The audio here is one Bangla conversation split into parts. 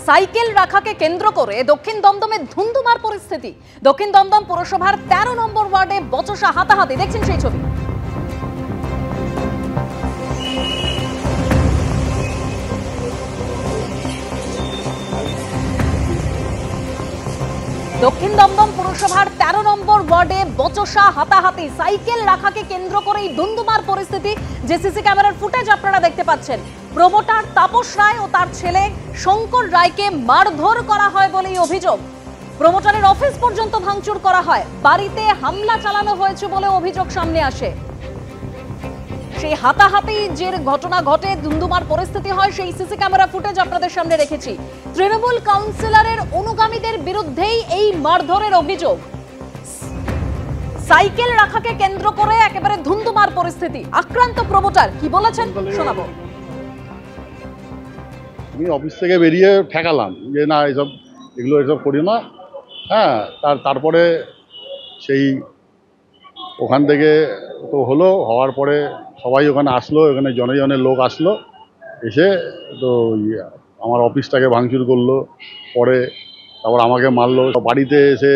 সাইকেল রাখাকে কেন্দ্র করে দক্ষিণ দমদমে ধুন্ধুমার পরিস্থিতি। দক্ষিণ দমদম পুরসভার 13 নম্বর ওয়ার্ডে বচসা হাতাহাতি, দেখছেন সেই ছবি। দক্ষিণ দমদম পুরসভার 13 নম্বর ওয়ার্ডে বচসা হাতাহাতি, সাইকেল রাখাকে কেন্দ্র করেই ধুন্ধুমার পরিস্থিতি। যে সিসি ক্যামেরার ফুটেজ আপনারা দেখতে পাচ্ছেন, প্রমোটার তাপস রায় ও তার ছেলে শঙ্কর রায়কে মারধর করা হয় বলেই অভিযোগ। প্রমোটারের অফিস পর্যন্ত ভাঙচুর করা হয়, বাড়িতে হামলা চালানো হয়েছে বলে অভিযোগ সামনে আসে। সেই হাতাহাতি যে ঘটনা ঘটে, ধুন্ধুমার পরিস্থিতি হয়, সেই সিসি ক্যামেরা ফুটেজ আপনাদের সামনে রেখেছি। তৃণমূল কাউন্সিলরের অনুগামীদের বিরুদ্ধেই এই মারধরের অভিযোগ। সাইকেল রাখাকে কেন্দ্র করে একেবারে ধুন্ধুমার পরিস্থিতি। আক্রান্ত প্রমোটার কি বলেছেন শোনাবো। আমি অফিস থেকে বেরিয়ে ঠেকালাম যে না এসব করি না। হ্যাঁ, তারপরে সেই ওখান থেকে তো হওয়ার পরে সবাই ওখানে আসলো, ওখানে জনে জনে লোক আসলো, এসে তো আমার অফিসটাকে ভাঙচুর করলো, পরে তারপর আমাকে মারলো, বাড়িতে এসে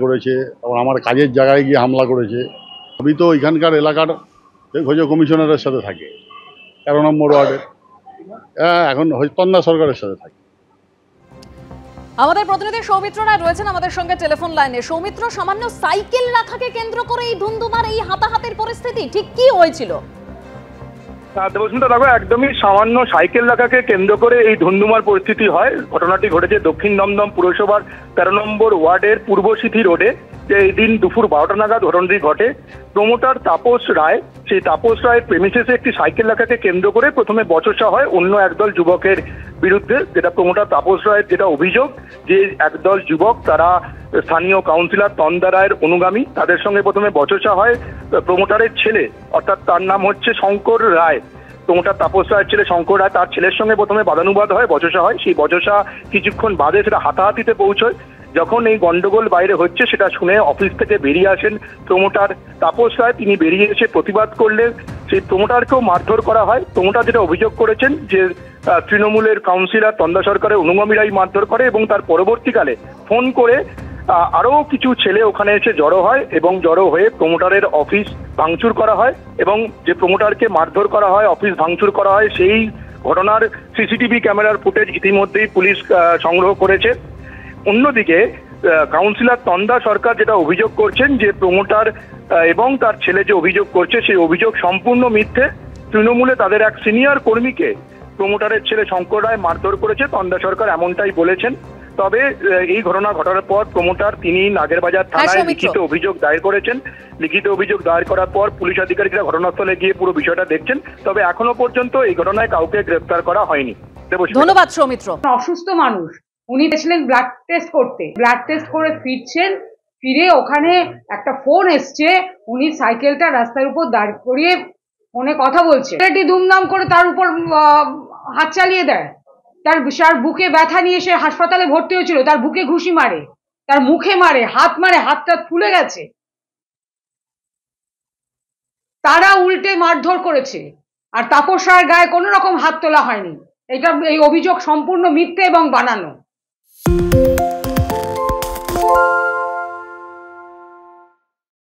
করেছে, তারপর আমার কাজের জায়গায় গিয়ে হামলা করেছে। আমি তো এখানকার এলাকার খোঁজো কমিশনারের সাথে থাকি, 13 নম্বর ওয়ার্ডে। এখন তন্দা সরকারের সাথে থাকি। আমাদের প্রতিনিধি সৌমিত্র রায় রয়েছেন আমাদের সঙ্গে টেলিফোন লাইনে। সৌমিত্র, সামান্য সাইকেল রাখাকে কেন্দ্র করে এই ধুন্ধুমার এই হাতাহাতির পরিস্থিতি ঠিক কি হয়েছিল? দেবস্মিতা, দেখো, একদমই সামান্য সাইকেল রাখাকে কেন্দ্র করে এই ধুন্ধুমার পরিস্থিতি হয়। ঘটনাটি ঘটেছে দক্ষিণ দমদম পুরসভার 13 নম্বর ওয়ার্ডের পূর্বসিথি রোডে। যে এই দিন দুপুর 12টা নাগাদ ঘটনাটি ঘটে। প্রমোটার তাপস রায়, সেই তাপস রায়ের প্রেমিসেসে একটি সাইকেল রাখাকে কেন্দ্র করে প্রথমে বচসা হয় অন্য একদল যুবকের বিরুদ্ধে। যেটা প্রমোটার তাপস রায়ের যেটা অভিযোগ, যে একদল যুবক তারা স্থানীয় কাউন্সিলর তন্দা রায়ের অনুগামী, তাদের সঙ্গে প্রথমে বচসা হয় প্রমোটারের ছেলে, অর্থাৎ তার নাম হচ্ছে শঙ্কর রায়। প্রমোটার তাপস রায়ের ছেলে শঙ্কর রায়, তার ছেলের সঙ্গে প্রথমে বাদানুবাদ হয়, বচসা হয়। সেই বচসা কিছুক্ষণ বাদে সেটা হাতাহাতিতে পৌঁছয়। যখন এই গন্ডগোল বাইরে হচ্ছে সেটা শুনে অফিস থেকে বেরিয়ে আসেন প্রমোটার তাপস রায়। তিনি বেরিয়ে এসে প্রতিবাদ করলে সেই প্রমোটারকেও মারধর করা হয়। প্রমোটার যেটা অভিযোগ করেছেন যে তৃণমূলের কাউন্সিলর তন্দা সরকারের অনুগামীরাই মারধর করে, এবং তার পরবর্তীকালে ফোন করে আরো কিছু ছেলে ওখানে এসে জড়ো হয় এবং জড়ো হয়ে প্রমোটারের অফিস ভাঙচুর করা হয়, এবং যে প্রমোটারকে মারধর করা হয়, অফিস ভাঙচুর করা হয়, সেই ঘটনার সিসিটিভি ক্যামেরার ফুটেজ ইতিমধ্যেই পুলিশ সংগ্রহ করেছে। অন্যদিকে কাউন্সিলর তন্দা সরকার যেটা অভিযোগ করছেন, যে প্রমোটার এবং তার ছেলে যে অভিযোগ করছে সেই অভিযোগ সম্পূর্ণ মিথ্যে। তৃণমূলে তাদের এক সিনিয়র কর্মীকে প্রমোটারের ছেলে শঙ্কর রায় মারধর করেছে, তন্দা সরকার এমনটাই বলেছেন। তবে এই ঘটনা ঘটার পর প্রমোটার তিনি নাগেরবাজার থানায় লিখিত অভিযোগ দায়ের করেছেন। লিখিত অভিযোগ দায়ের করার পর পুলিশ আধিকারিকরা ঘটনাস্থলে গিয়ে পুরো বিষয়টা দেখছেন। তবে এখনো পর্যন্ত এই ঘটনায় কাউকে গ্রেফতার করা হয়নি। ধন্যবাদ সৌমিত্র। অসুস্থ মানুষ, উনি গেছিলেন ব্লাড টেস্ট করতে, ব্লাড টেস্ট করে ফিরছেন, ফিরে ওখানে একটা ফোন এসছে, উনি সাইকেলটা রাস্তার উপর দাঁড় করিয়ে ফোনে কথা বলছে, দুমদাম করে তার উপর হাত চালিয়ে দেয়। তার বুকে ব্যথা নিয়ে সে হাসপাতালে ভর্তি হয়েছিল, তার বুকে ঘুষি মারে, তার মুখে মারে, হাতটা ফুলে গেছে। তারা উল্টে মারধর করেছে, আর তাপস রায়ের গায়ে কোনো রকম হাত তোলা হয়নি। এই অভিযোগ সম্পূর্ণ মিথ্যে এবং বানানো।